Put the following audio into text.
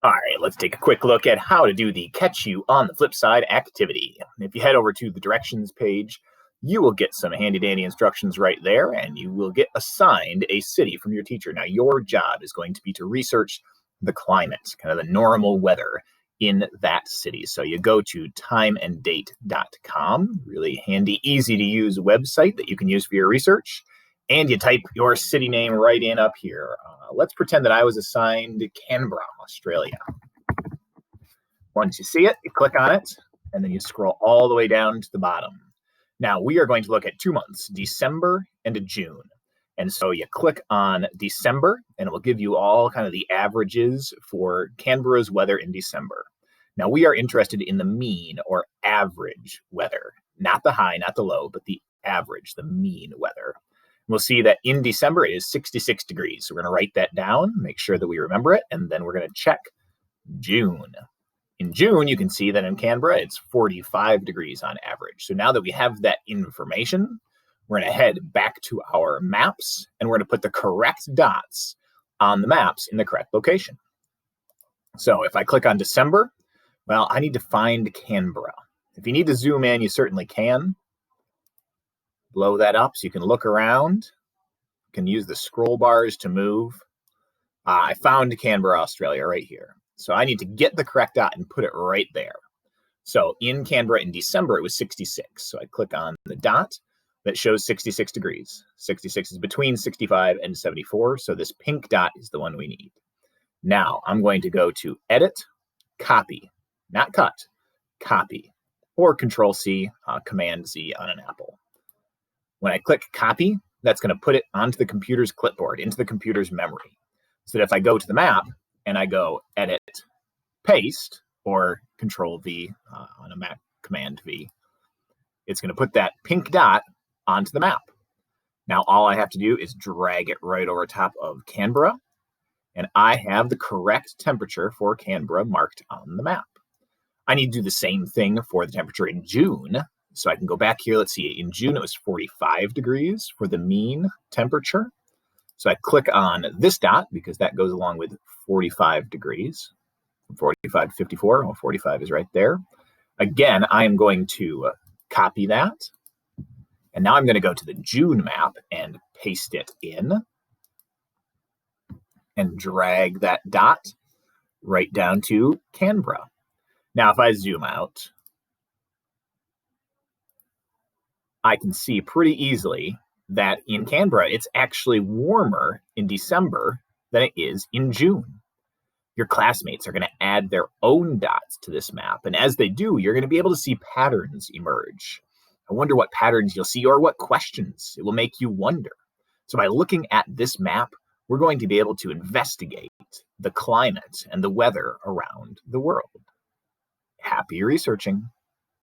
All right, let's take a quick look at how to do the catch you on the flip side activity. If you head over to the directions page, you will get some handy dandy instructions right there, and you will get assigned a city from your teacher. Now, your job is going to be to research the climate, kind of the normal weather in that city. So you go to timeanddate.com, really handy, easy to use website that you can use for your research. And you type your city name right in up here. Let's pretend that I was assigned Canberra, Australia. Once you see it, you click on it, and then you scroll all the way down to the bottom. Now, we are going to look at 2 months, December and June. And so you click on December, and it will give you all kind of the averages for Canberra's weather in December. Now, we are interested in the mean or average weather, not the high, not the low, but the average, the mean weather. We'll see that in December, it is 66 degrees. So we're going to write that down, make sure that we remember it, and then we're going to check June. In June, you can see that in Canberra, it's 45 degrees on average. So now that we have that information, we're going to head back to our maps, and we're going to put the correct dots on the maps in the correct location. So if I click on December, well, I need to find Canberra. If you need to zoom in, you certainly can. Blow that up so you can look around. You can use the scroll bars to move. I found Canberra, Australia right here. So I need to get the correct dot and put it right there. So in Canberra in December, it was 66. So I click on the dot that shows 66 degrees. 66 is between 65 and 74. So this pink dot is the one we need. Now I'm going to go to Edit, Copy, not Cut, Copy, or Control C, Command Z on an Apple. When I click copy, that's going to put it onto the computer's clipboard, into the computer's memory. So that if I go to the map and I go edit, paste, or control V on a Mac, command V, it's going to put that pink dot onto the map. Now, all I have to do is drag it right over top of Canberra, and I have the correct temperature for Canberra marked on the map. I need to do the same thing for the temperature in June. So I can go back here. Let's see. In June, it was 45 degrees for the mean temperature. So I click on this dot because that goes along with 45 degrees. 45 to 54. Well, 45 is right there. Again, I am going to copy that. And now I'm going to go to the June map and paste it in. And drag that dot right down to Canberra. Now, if I zoom out, I can see pretty easily that in Canberra, it's actually warmer in December than it is in June. Your classmates are going to add their own dots to this map. And as they do, you're going to be able to see patterns emerge. I wonder what patterns you'll see or what questions it will make you wonder. So by looking at this map, we're going to be able to investigate the climate and the weather around the world. Happy researching.